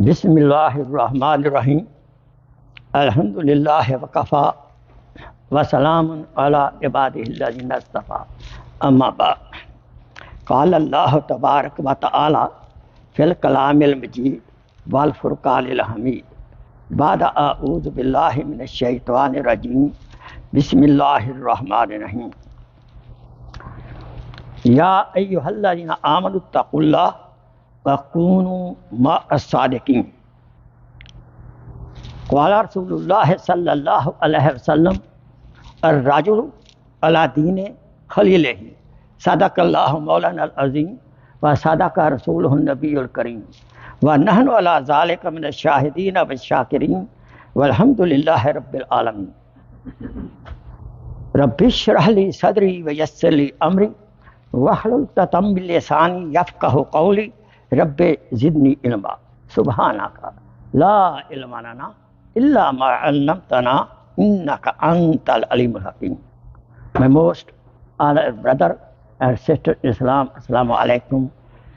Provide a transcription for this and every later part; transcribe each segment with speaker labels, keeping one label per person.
Speaker 1: बिस्मिल्लाहिर्रहमानिर्रहीम अल्हम्दुलिल्लाहि वकफ़ा वसलामुन अला इबादिहिल्लज़ीना इस्तफ़ा अम्मा बाद क़ाल अल्लाहु तबारक व तआला फ़िल कलामिल मजीद वल फ़ुरक़ानिल हमीद बाद अऊज़ु बिल्लाहि मिनश शैतानिर रजीम बिस्मिल्लाहिर्रहमानिर्रहीम या अय्युहल्लज़ीना आमनुत्तक़ुल्लाह वकूनू मअस-सादिक़ीन क़ाल रसूलुल्लाह सल्लल्लाहु अलैहि वसल्लम अर्रजुलु अला दीने खलीलिही सदक़ल्लाहु मौलाना अल-अज़ीम व सदक़ रसूलुहु नबियुल करीम व नहनु अला ज़ालिका मिनश शाहिदीन व शाकिरीन वल्हम्दुलिल्लाहि रब्बिल आलमीन। रब्बि इश्रह ली सदरी व यस्सिर ली अमरी वहलुल उक़दतम मिन लिसानी यफ़क़हू क़ौली रब्बि ज़िदनी इल्मा सुब्हानका ला इल्मा लना इल्ला मा अल्लमतना innaka antal alimul hakim. My most honored brother and sister in Islam, Assalamu alaikum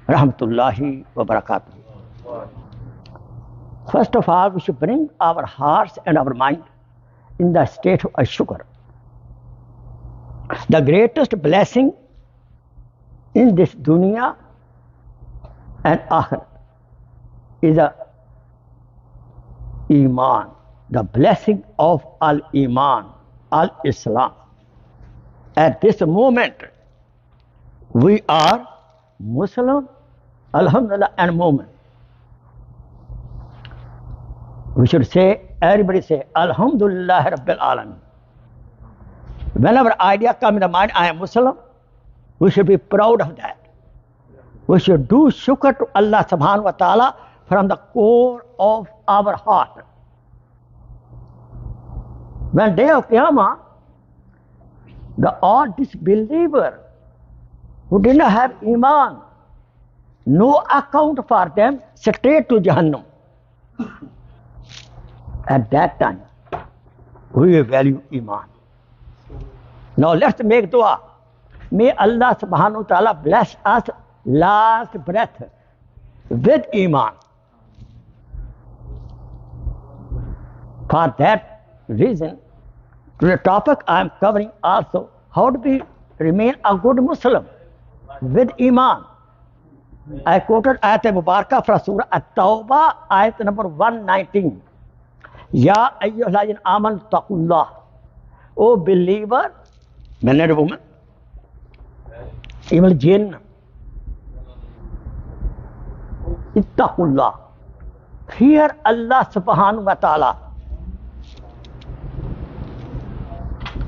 Speaker 1: rahmatullahi wa barakatuh. First of all, we should bring our hearts and our mind in the state of shukr. The greatest blessing in this dunya and akhirat is the iman, the blessing of al-iman, al-Islam. At this moment, we are Muslim, alhamdulillah, and Mu'min. We should say, everybody say, Alhamdulillah Rabbil Alameen. Whenever idea comes in the mind, I am Muslim, we should be proud of that. We should do shukr to Allah subhanahu wa ta'ala from the core of our heart. When day of Qiyamah, all disbeliever who did not have iman, no account for them, straight to Jahannam. At that time, we will value iman. Now let's make dua. May Allah subhanahu wa ta'ala bless us last breath with iman. For that reason, to the topic I am covering also, how to be remain a good Muslim with iman. I quoted ayat mubarakah from Surah At-Tawbah, ayat number 119. Ya ayyuhallazina amanu taqullah. O believer, man and woman, even jinn, ittaqullah. Fear Allah subhanahu wa ta'ala.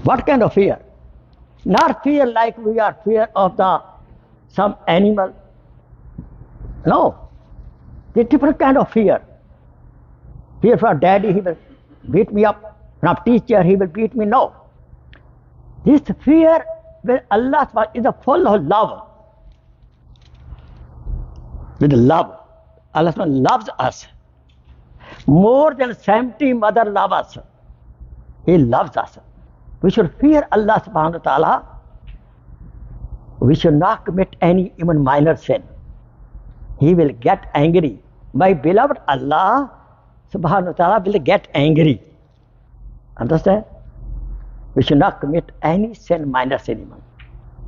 Speaker 1: What kind of fear? Not fear like we are fear of some animal. No. The different kind of fear. Fear from daddy, he will beat me up. From teacher, he will beat me. No. This fear with Allah is full of love. With love. Allah loves us. More than 70 mother love us. He loves us. We should fear Allah subhanahu wa ta'ala. We should not commit any even minor sin. He will get angry. My beloved Allah subhanahu wa ta'ala will get angry. Understand? We should not commit any sin, minor sin even.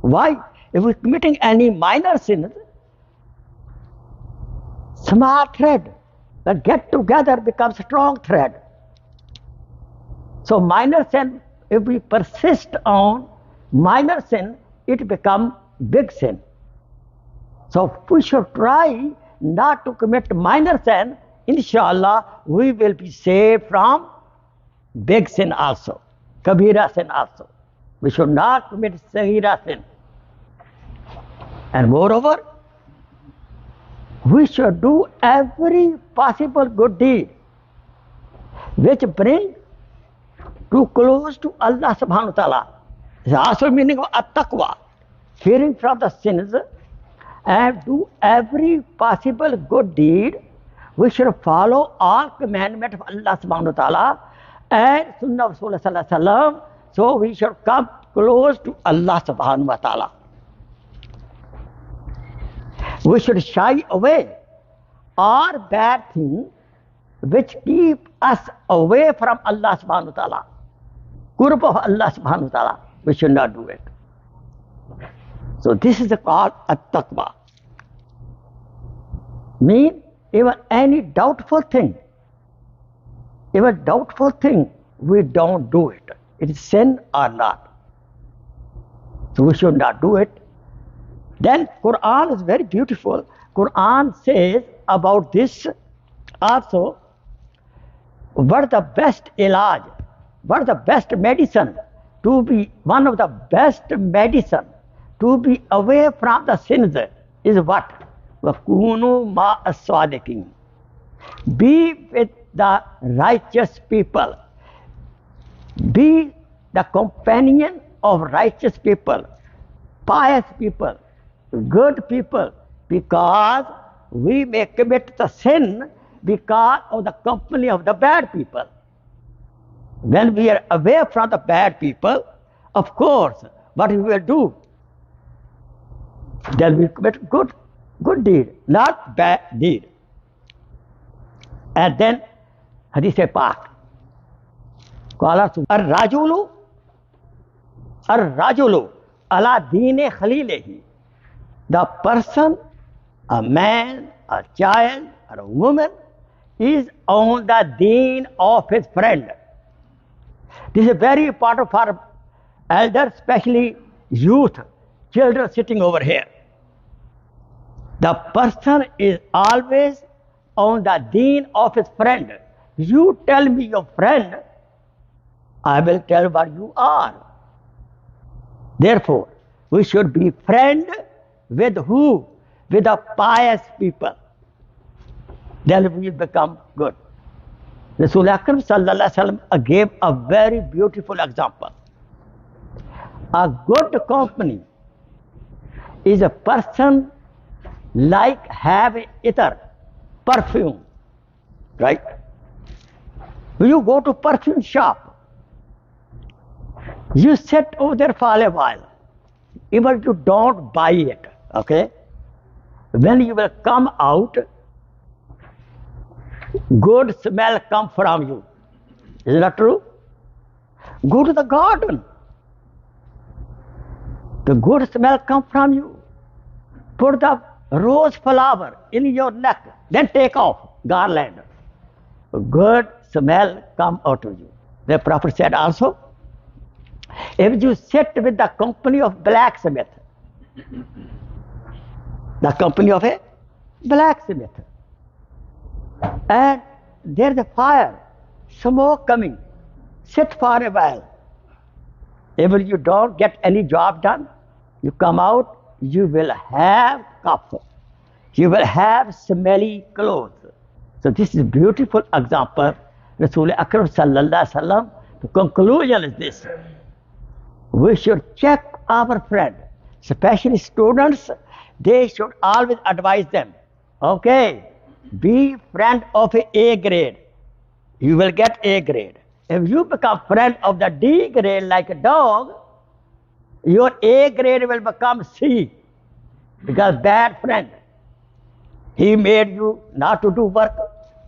Speaker 1: Why? If we're committing any minor sin, small thread that get together becomes strong thread. So minor sin, if we persist on minor sin, it becomes big sin. So we should try not to commit minor sin. Inshallah, we will be saved from big sin also, kabira sin also. We should not commit saghira sin. And moreover, we should do every possible good deed which bring too close to Allah subhanahu wa ta'ala. It's also meaning of at-taqwa, fearing from the sins, and do every possible good deed. We should follow all commandments of Allah subhanahu wa ta'ala and Sunnah of Rasulullah sallallahu alaihi wasallam. So we should come close to Allah subhanahu wa ta'ala. We should shy away all bad things which keep us away from Allah subhanahu wa ta'ala, qurb of Allah subhanahu wa ta'ala, we should not do it. So this is called at-taqwa. Mean even any doubtful thing, we don't do it. It is sin or not. So we should not do it. Then Quran is very beautiful. Quran says about this also, what the best ilaj, what the best medicine, to be one of the best medicine to be away from the sins is what? وَكُونُوا مَا الصَّادِقِينَ. Be with the righteous people. Be the companion of righteous people, pious people, good people, because we may commit the sin because of the company of the bad people. When we are away from the bad people, of course, what we will do? Then we commit good deed, not bad deed. And then Hadith Pak. Ar-rajulu ala deene khalilehi. The person, a man, a child, or a woman, is on the deen of his friend. This is very important for elders, especially youth, children sitting over here. The person is always on the deen of his friend. You tell me your friend, I will tell what you are. Therefore, we should be friend with who? With the pious people. Then we become good. Rasul Akram sallallahu alaihi wasallam gave a very beautiful example. A good company is a person like have ether, perfume, right? You go to perfume shop, you sit over there for a while, even you don't buy it, okay? When you will come out, good smell come from you. Is that true? Go to the garden. The good smell come from you. Put the rose flower in your neck, then take off garland. Good smell come out of you. The Prophet said also, if you sit with the company of blacksmith, the company of a blacksmith, and there's a fire, smoke coming, sit for a while. If you don't get any job done, you come out, you will have cough. You will have smelly clothes. So this is a beautiful example. Rasul Akram sallallahu alaihi wasallam. The conclusion is this: we should check our friend, especially students. They should always advise them. Okay, be friend of A grade. You will get A grade. If you become friend of the D grade like a dog, your A grade will become C, because bad friend. He made you not to do work.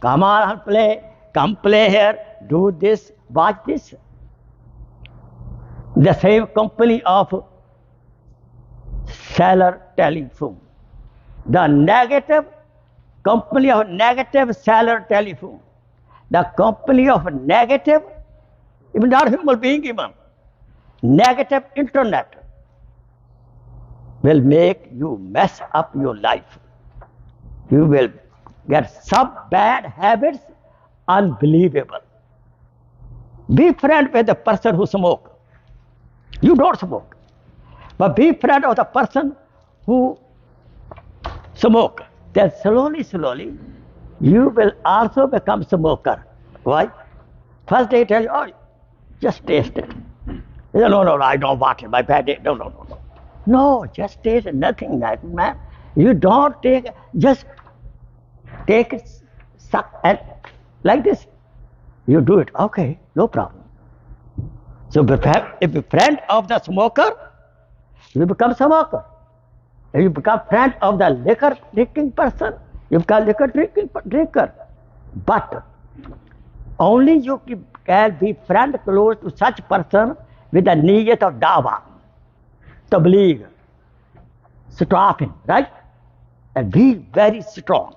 Speaker 1: Come on, play. Come play here. Do this. Watch this. The same company of seller telephone. The negative company of negative seller telephone. The company of negative, even not human being even, negative internet will make you mess up your life. You will get some bad habits, unbelievable. Be friend with the person who smokes. You don't smoke, but be friend of the person who smokes. Then slowly, you will also become smoker. Why? First they tell you, oh, just taste it. You say, no, I don't want it. My bad day. No. No, just taste it. Nothing, man. You don't take, just take it, suck, and like this. You do it. Okay, no problem. So if you're friend of the smoker, you become smoker. If you become friend of the liquor drinking person, you become liquor drinker. But Only you can be friend close to such person with the niyat of dawah, tableegh, stopping, right? And be very strong.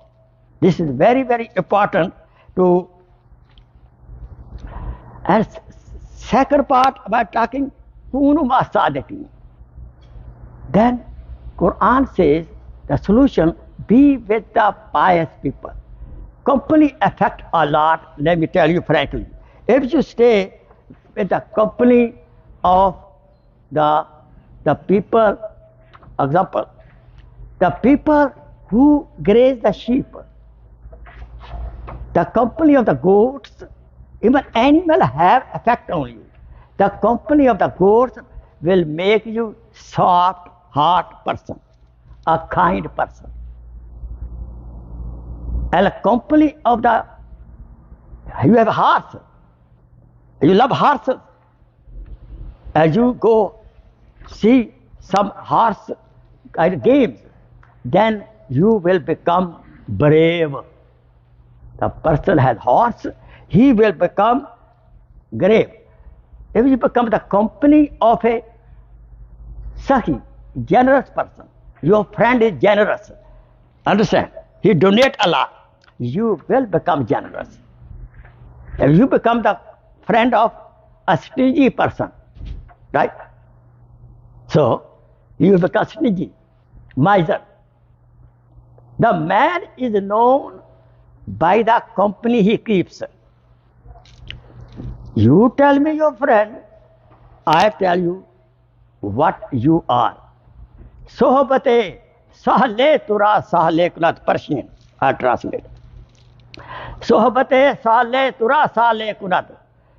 Speaker 1: This is very, very important to. And second part about talking, kunu ma sadiqin. Then Quran says the solution, be with the pious people. Company affect a lot, let me tell you frankly. If you stay with the company of the people, example, the people who graze the sheep, the company of the goats, even animal have effect on you. The company of the goats will make you soft, hard person, a kind person. And the company of the, you have a horse, you love horses. As you go see some horse kind of games, then you will become brave. The person has horse, he will become brave. If you become the company of a sahi, generous person, your friend is generous, understand? He donates a lot, you will become generous. If you become the friend of a stingy person, right? So, you will become stingy, miser. The man is known by the company he keeps. You tell me your friend, I tell you what you are. Sohbate sahle tura sahle kunat, Persian, I translate. Sohbate sahle tura sahle kunat,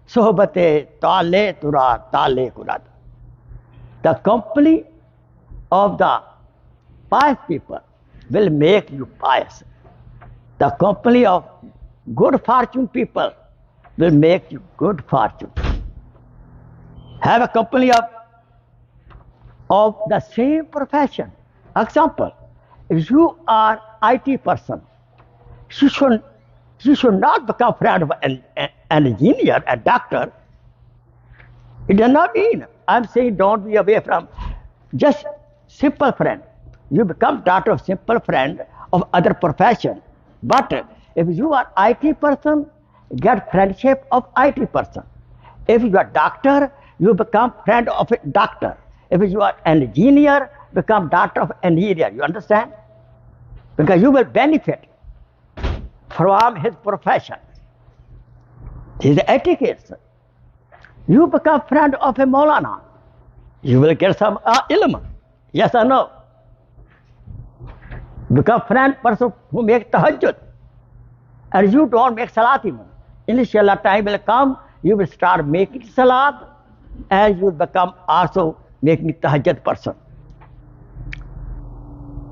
Speaker 1: sohbate tale tura tale kunat. The company of the pious people will make you pious. The company of good fortune people will make you good fortune. Have a company of the same profession. Example, if you are IT person, you should not become friend of an engineer, a doctor. It does not mean, I'm saying don't be away from just simple friend. You become daughter of simple friend of other profession. But if you are IT person, get friendship of IT person. If you are doctor, you become friend of a doctor. If you are an engineer, become daughter of engineer. You understand? Because you will benefit from his profession. His etiquette. You become friend of a Molana. You will get some ilm. Yes or no? Become friend person who makes tahajjud. And you don't make salat even. Inshallah, time will come, you will start making salat, and you will become also making tahajjud person.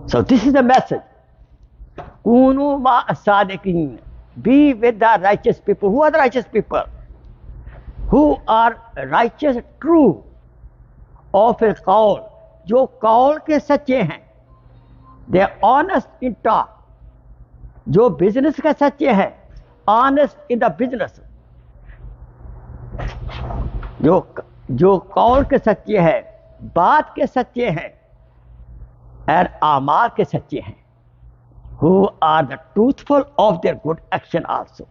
Speaker 1: So this is the message. Kunu ma sadiqin. Be with the righteous people. Who are the righteous people? Who are righteous, true, of a qawl. जो कौल के सच्चे हैं. They are honest in talk. जो business के सच्चे हैं, honest in the business. जो कौल के सच्चे हैं, बात के सच्चे हैं, और आमाल के सच्चे हैं. Who are the truthful of their good action also.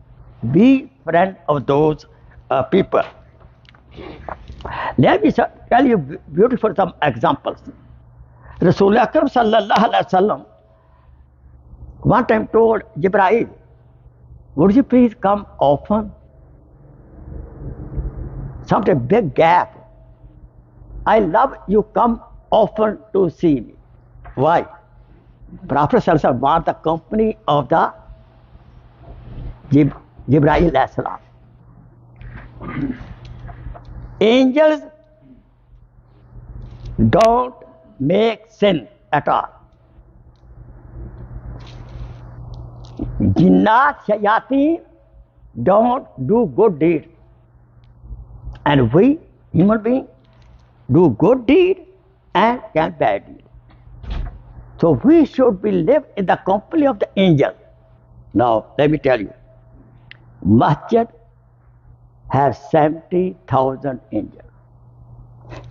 Speaker 1: Be friend of those people. Let me tell you beautiful some examples. Rasul Akram sallallahu alaihi wasallam one time told Jibreel, would you please come often? Something big gap. I love you come often to see me. Why? Prophet sallallahu alaihi wasallam want the company of the Jibreel alayhi salam. Angels don't make sin at all. Jinnat, shayateen don't do good deed. And we, human beings, do good deed and can bad deed. So we should be live in the company of the angel. Now, let me tell you. Masjid have 70,000 angels.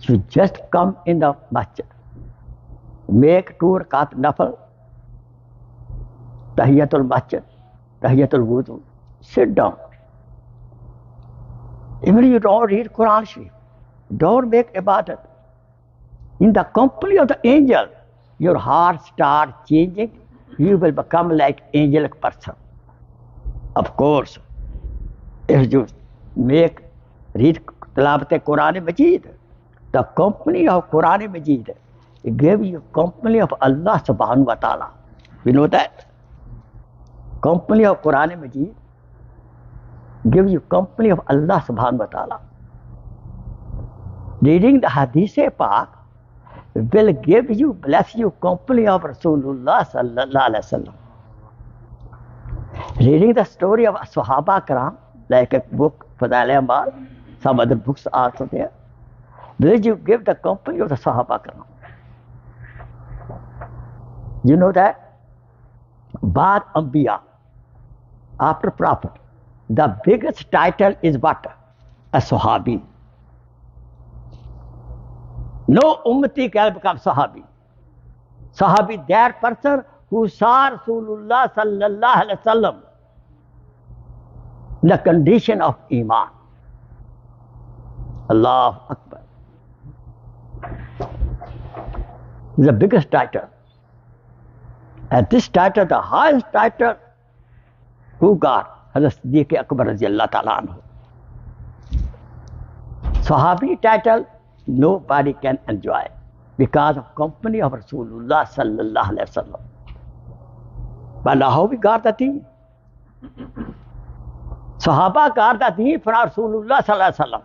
Speaker 1: You just come in the masjid, make 2 rakat nafal, tahiyatul masjid, tahiyatul wudu, sit down. Even you don't read Quran Sharif, don't make ibadat. In the company of the angel, your heart starts changing, you will become like angelic person. Of course, if you read Tilawat Quran Majid, the company of Quran Majid, it gives you company of Allah subhanahu wa ta'ala. We know that. Company of Quran Majid gives you company of Allah subhanahu wa ta'ala. Reading the Hadith Pak will give you, bless you, company of Rasulullah sallallahu alaihi wasallam. Reading the story of Sahaba Karam, like a book, Fadail Amal, some other books are also there. Will you give the company of the Sahaba Karam? You know that? Ba'ad Anbiya, after Prophet, the biggest title is what? A Sahabi. No Ummati can become Sahabi. Sahabi, that person who saw Rasulullah sallallahu alaihi wasallam, the condition of Iman. Allahu Akbar. The biggest title. And this title, the highest title, who got? Hazrat Sheikh Akbar Radiyallahu Ta'ala anhu. Sahabi title, nobody can enjoy because of company of Rasulullah sallallahu alaihi wasallam. But now how we got the thing? Sahaba got the thing from Rasulullah sallallahu alaihi wasallam.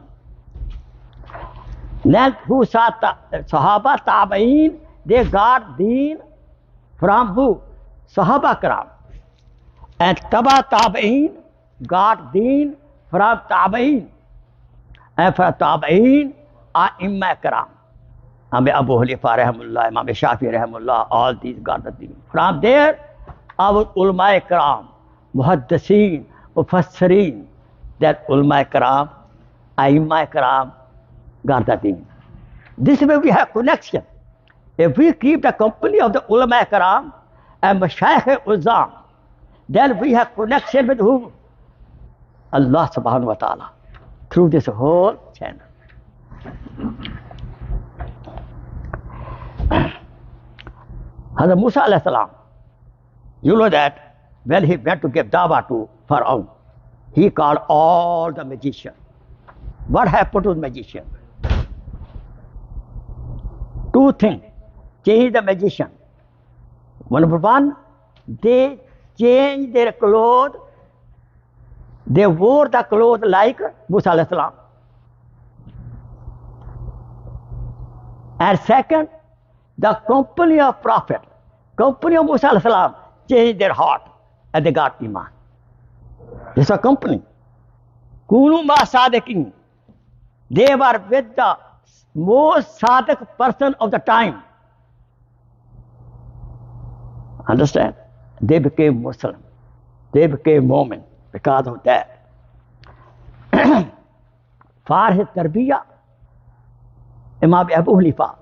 Speaker 1: Then who saw Sahaba Tabaeen, they got deen from who? Sahaba Karam. And Taba Tabaeen got deen from Tabaeen. And from Tabaeen are Imam Karam. Imam Abu Hanifa rahimahullah, Imam Shafi rahimahullah, all these got the deen. From there, our ulama karam, muhaddiseen, mufassirin, that ulama karam, aimma karam got the deen. This way we have connection. If we keep the company of the ulama karam and mashayikh uzam, then we have connection with who? Allah subhanahu wa ta'ala, through this whole channel. Hazrat Musa alayhi salam, you know that when he went to give dawah to Pharaoh, he called all the magicians. What happened to the magician? 2 things changed the magician. Number 1, they changed their clothes. They wore the clothes like Musa alayhi salam. And second, the company of Prophet, company of Musa alayhi salam, changed their heart and they got Iman. This is a company. Kunu ma sadiqin. They were with the most sadiq person of the time. Understand? They became Muslim. They became Mu'min because of that. For his tarbiyah, Imam Abu Hanifa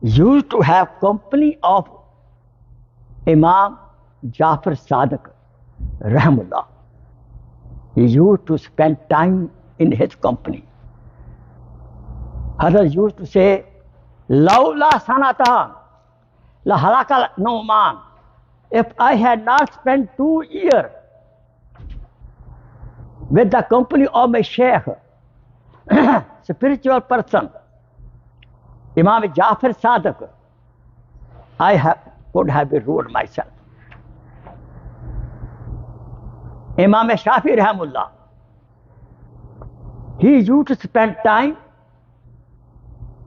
Speaker 1: used to have company of Imam Jafar Sadiq rahimahullah. He used to spend time in his company. Others used to say, Laula sanatan la halakal Nu'man. If I had not spent 2 years with the company of my Sheikh, spiritual person, Imam Jafar Sadiq, I could have been ruined myself. Imam Shafi rahimahullah, he used to spend time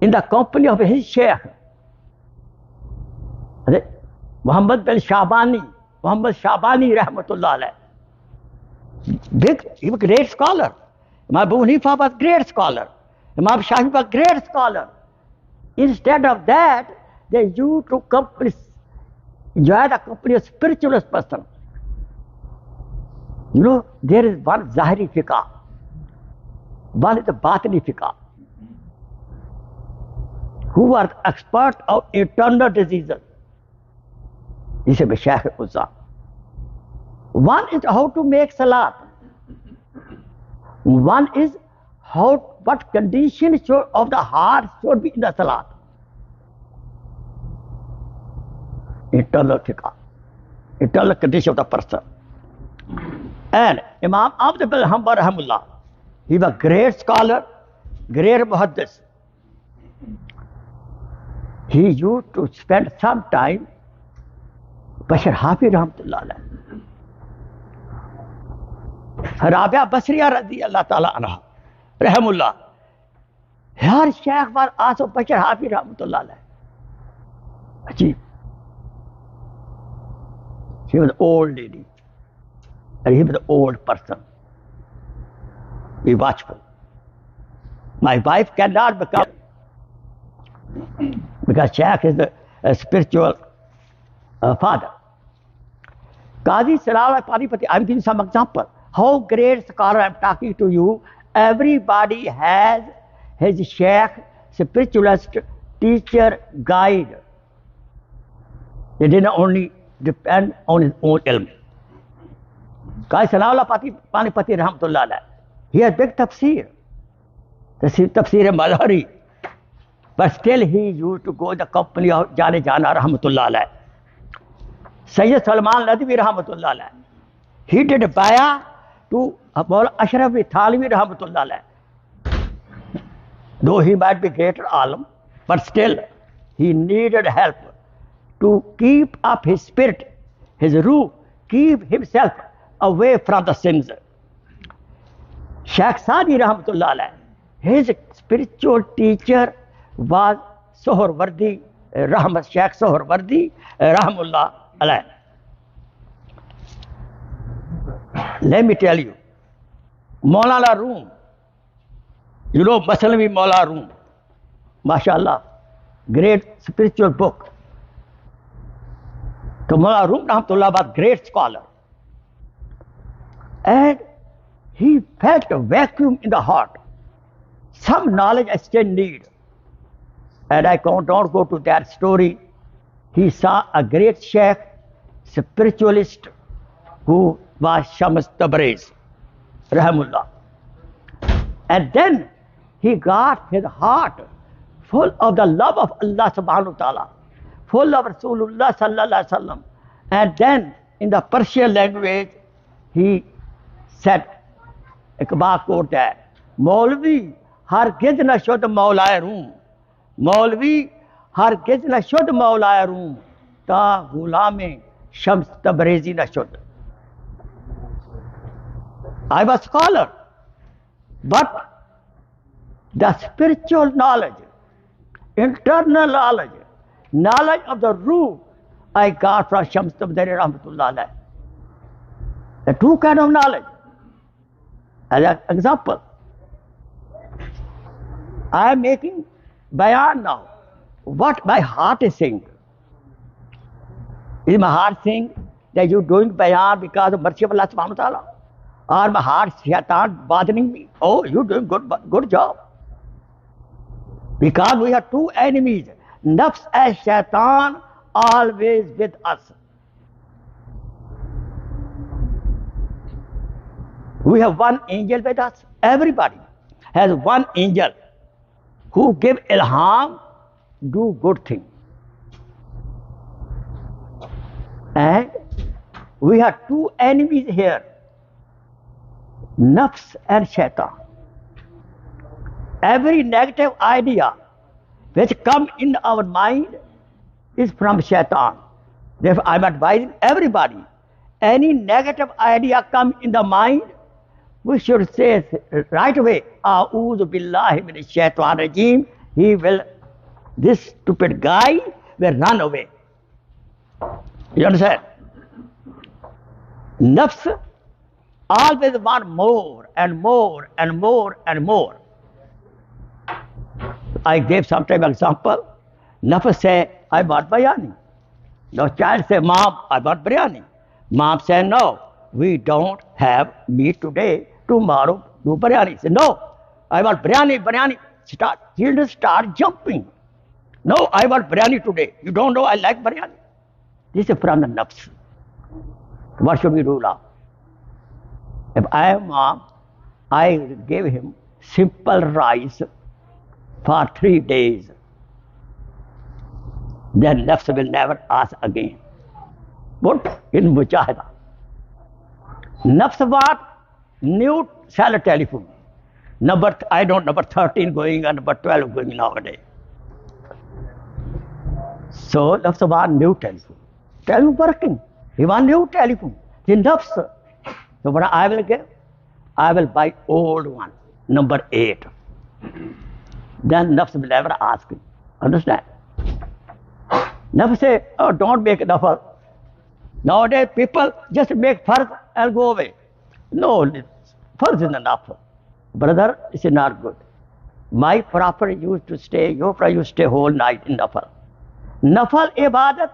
Speaker 1: in the company of his Sheikh, Muhammad bin Shabani, Muhammad Shabani rahmatullah alayh. He was a great scholar. Imam Abu Hanifa was a great scholar. Imam Shafi was a great scholar. Instead of that, they used to enjoy the company of spiritualist person. You know, there is one Zahiri fiqh, one is the Batini fiqh, who are expert of eternal diseases. He said, Sheikh Uzza. One is how to make salat. One is what condition of the heart should be in the salat. Eternal fiqh, eternal condition of the person. And Imam Ahmad bin Hanbal rahimahullah, he was a great scholar, great muhaddis. He used to spend some time Bashar Hafiz rahmatullah alayh. Rabia Basriya radiyallahu ta'ala anha, rahimullah. Her Sheikh was also Bashar Hafiz rahmatullah alayh. Ajeeb. She was an old lady, and he was an old person. Be watchful. My wife cannot become, because Sheikh is a spiritual father. Qazi Salah Paripati, I'm giving some example. How great scholar I'm talking to you. Everybody has his Sheikh, spiritualist, teacher, guide. They didn't only depend on his own ilm. Qazi Salah Paripati rahmatullah alayh, he has big tafsir. Tafsir Malhari. But still he used to go in the company of Jane Jana rahmatullah alayh. Sayyid Salman Nadwi rahmatullah alayh. He did a bayah to Maulana Ashraf Thalvi rahmatullah alayh. Though he might be greater alim, but still he needed help to keep up his spirit, his ruh, keep himself away from the sins. Sheikh Sadi rahmatullah alayh, his spiritual teacher was Sohrawardi, Sheikh Sohrawardi rahmatullah alayh. Let me tell you, Molana room, you know Masalami Molana room, mashallah, great spiritual book. So Molana room rahmatullah was great scholar. And he felt a vacuum in the heart. Some knowledge I still need. And I don't go to that story. He saw a great Sheikh, spiritualist, who was Shams Tabriz, rahimullah. And then he got his heart full of the love of Allah subhanahu wa ta'ala, full of Rasulullah sallallahu alaihi wasallam. And then in the Persian language, he said, Iqbal quote that, Maulvi hargiz na shud maulaya room. Maulvi hargiz na shud maulaya room. Ta gulame Shams Tabrizi na shud. I was a scholar, but the spiritual knowledge, internal knowledge, knowledge of the ruh, I got from Shams Tabrizi rahmatullah alayh. The two kind of knowledge. As an example, I am making bayan now. What my heart is saying. Is my heart saying that you're doing bayan because of mercy of Allah subhanahu wa ta'ala? Or my heart, shaitan bothering me? Oh, you're doing good job. Because we have two enemies, nafs and shaitan, always with us. We have one angel with us. Everybody has one angel who give ilham, do good thing. And we have two enemies here, nafs and shaitan. Every negative idea which comes in our mind is from shaitan. Therefore, I'm advising everybody, any negative idea come in the mind, we should say right away, A'udhu billahi minash shaitan rajeem. He will, this stupid guy will run away. You understand? Nafs always want more and more and more and more. I gave sometime example. Nafs say, I want biryani. The child say, Mom, I want biryani. Mom say, no, we don't have meat today, tomorrow do biryani. Say, no, I want biryani, biryani. Children start jumping. No, I want biryani today. You don't know I like biryani. This is from the nafs. What should we do now? If I am mom, I gave him simple rice for 3 days. Then nafs will never ask again. Put in mujahada. Nafs what? New cellular telephone. Number 13 going and number 12 going nowadays. So nafs want new telephone. Telephone working. He want new telephone. The nafs. So what I will give? I will buy old one, number 8. Then nafs will never ask him. Understand? Nafs say, oh, don't make nafal. Nowadays people just make farz and go away. No, farz is enough. Brother, this is not good. My prophet used to stay, your prophet used to stay whole night in nafal. Nafal ibadat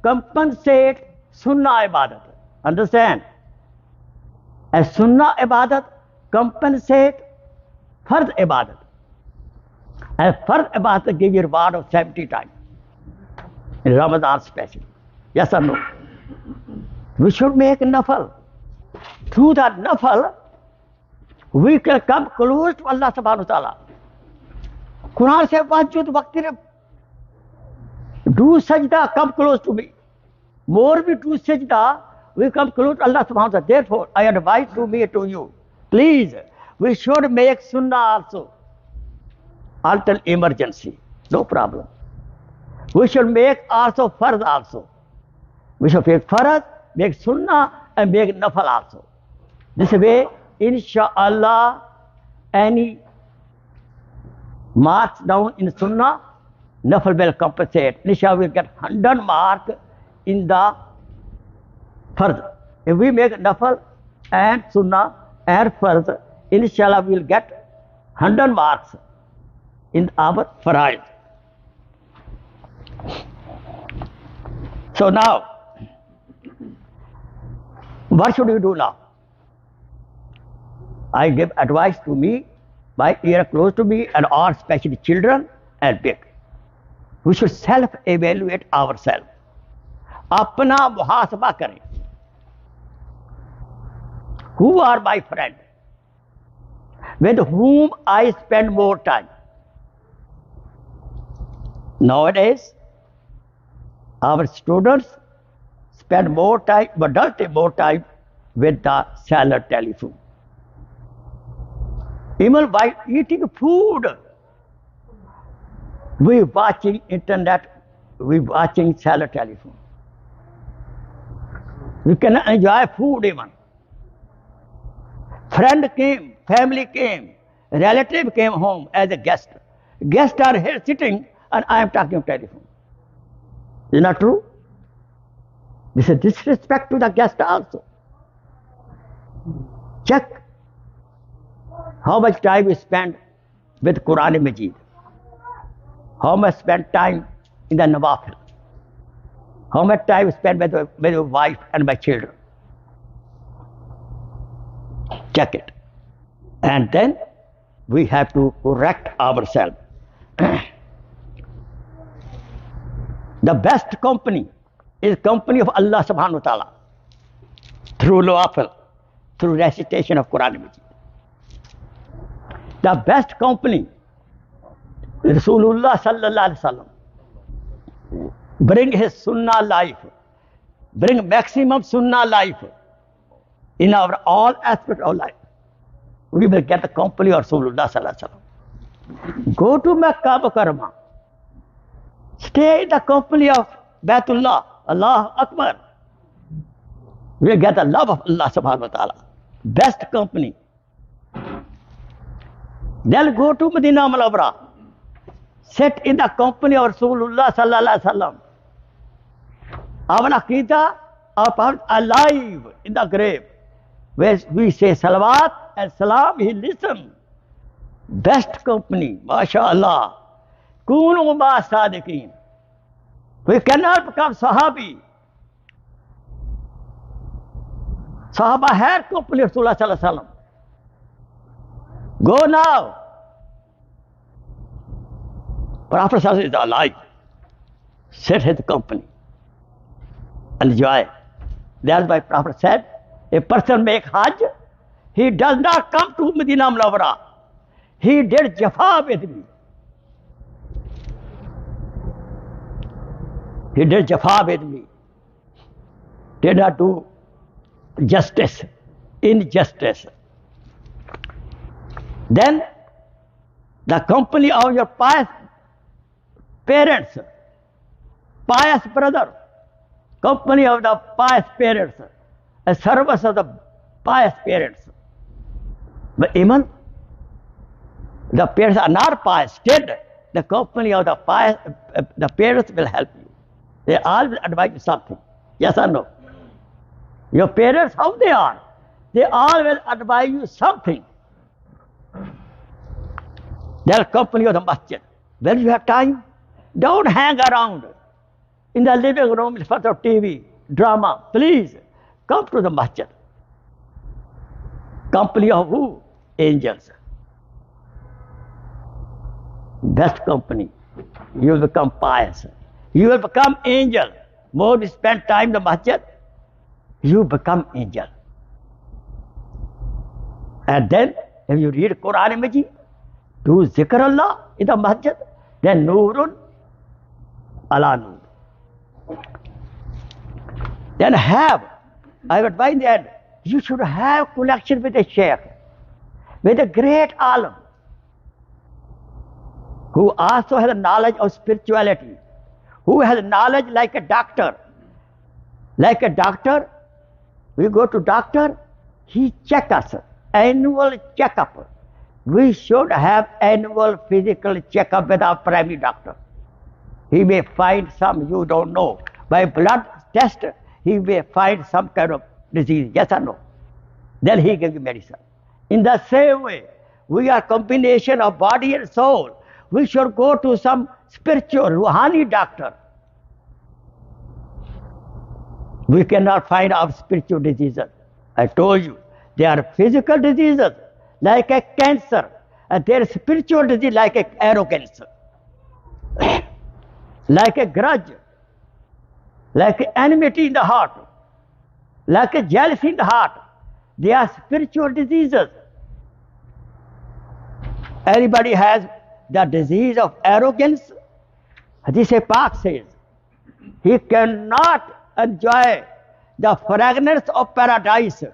Speaker 1: compensate sunnah ibadat. Understand? As sunnah ibadat compensate farz ibadat. And farz ibadat give you reward of 70 times. In Ramadan special. Yes or no? We should make nafal. Through that nafal, we can come close to Allah subhanahu wa ta'ala. Quran says, Wajud waqtir. Do sajda, come close to me. More we do sajda, we come close to Allah subhanahu wa ta'ala. Therefore, I advise to me to you, please, we should make sunnah also. Until emergency, no problem. We should make also farz also. We should make farz, make sunnah, and make nafal also. This way, inshallah, any marks down in sunnah, nafal will compensate. Inshallah, we will get 100 marks in the farz. If we make nafal and sunnah and farz, inshallah, we will get 100 marks in our faraiz. So now, what should we do now? I give advice to me, my ear close to me, and all, especially children and big. We should self-evaluate ourselves. Apna muhasaba kare. Who are my friends? With whom I spend more time? Nowadays, our students spend more time, adults more time with the cellular telephone. Even while eating food, we watching internet, we watching cellular telephone. We cannot enjoy food even. Friend came, family came, relative came home as a guest. Guests are here sitting and I am talking on telephone. Is not true? This is disrespect to the guest also. Check how much time we spend with Quran Majid. How much spend time in the Nawafil. How much time we spend with my wife and my children. Check it. And then we have to correct ourselves. The best company is company of Allah subhanahu wa ta'ala. Through Nawafil, through recitation of Quran Majid. The best company, Rasulullah sallallahu alaihi wasallam, bring his sunnah life, bring maximum sunnah life in our all aspects of life. We will get the company of Rasulullah sallallahu alaihi wasallam. Go to Makkah Mukarramah. Stay in the company of Baitullah, Allah Akbar. We will get the love of Allah subhanahu wa ta'ala. Best company. Then go to Medina Munawwara. Sit in the company of Rasulullah sallallahu alaihi wasallam. Our Aqidah, our Prophet alive in the grave. Where we say salawat and salam, he listen. Best company, mashallah. Kunu ma sadiqeen. We cannot become Sahabi. Sahaba had company of Rasulullah sallallahu alaihi wasallam. Go now. Prophet sallallahu is alive. Sit his company. Enjoy. That's why Prophet said, a person make Hajj, he does not come to Medina Munawwara. He did Jafa with me. He did Jafa with me. Did not do justice, injustice. Then the company of your pious parents, pious brother, company of the pious parents, a service of the pious parents. But even the parents are not pious, still the company of the pious, the parents will help you. They always advise you something. Yes or no? Your parents, how they are? They always advise you something. They are company of the masjid. When you have time, don't hang around in the living room in front of TV, drama. Please, come to the masjid. Company of who? Angels. Best company. You will become pious. You will become angel. More you spend time in the masjid, you become angel. And then, if you read Quran Majid, do zikr Allah in the masjid, then Nurun ala Nur. Then I would advise that you should have connection with a Sheikh, with a great alim, who also has a knowledge of spirituality, who has knowledge like a doctor. Like a doctor, we go to doctor, he check us, annual checkup. We should have annual physical checkup with our primary doctor. He may find some you don't know. By blood test, he may find some kind of disease, yes or no? Then he gives you medicine. In the same way, we are combination of body and soul. We should go to some spiritual, Ruhani doctor. We cannot find our spiritual diseases. I told you, they are physical diseases, like a cancer, and there is spiritual disease like a arrogance, like a grudge, like enmity in the heart, like a jealousy in the heart. They are spiritual diseases. Anybody has the disease of arrogance, Hadith Pak says, he cannot enjoy the fragrance of paradise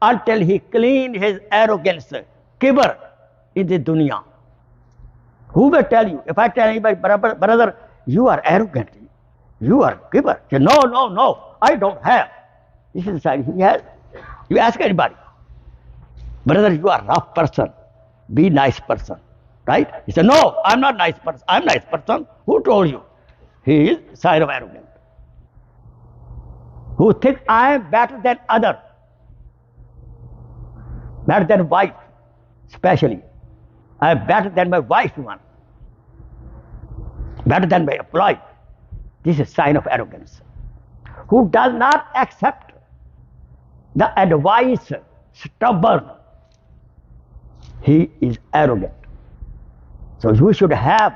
Speaker 1: until he clean his arrogance, kibr in the dunya. Who will tell you? If I tell anybody, brother, you are arrogant, you are kibr. Say, no, I don't have. This is the sign he has. You ask anybody, brother, you are a rough person, be nice person. Right? He said, no, I'm not nice person. I'm nice person. Who told you? He is sign of arrogance. Who think I am better than other, better than wife, especially. I am better than my wife one, better than my employee. This is sign of arrogance. Who does not accept the advice, stubborn, he is arrogant. So you should have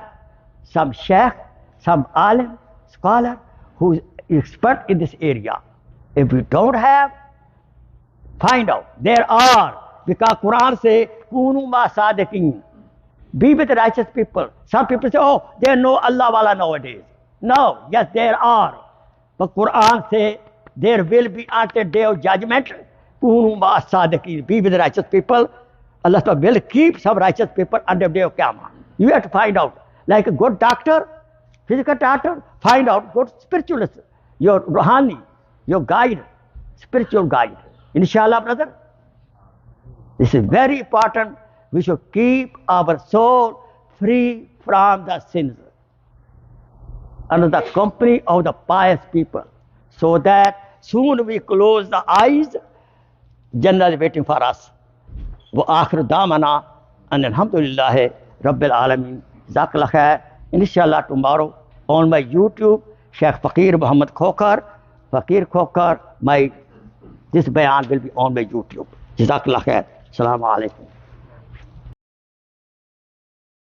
Speaker 1: some sheikh, some alim, scholar who is expert in this area. If you don't have, find out. There are, because Quran says, Kunu ma sadiqin. Be with righteous people. Some people say, oh, there are no Allah wala nowadays. No, yes, there are. But Quran says, there will be until day of judgment, Kunu ma sadiqin. Be with righteous people. Allah will keep some righteous people until day of Qiyamah. You have to find out. Like a good doctor, physical doctor, find out good spiritualist, your Ruhani, your guide, spiritual guide. Inshallah, brother. This is very important. We should keep our soul free from the sins under the company of the pious people, so that soon we close the eyes, Jannah is waiting for us. Wa akhir damana and alhamdulillah Rabbil Alameen. Jazakallah khair. Inshallah tomorrow on my YouTube, Sheikh Faqir Muhammad Khokhar, Faqir Khokhar, my This bayan will be on my YouTube. Jazakallah khair. Assalamu alaikum.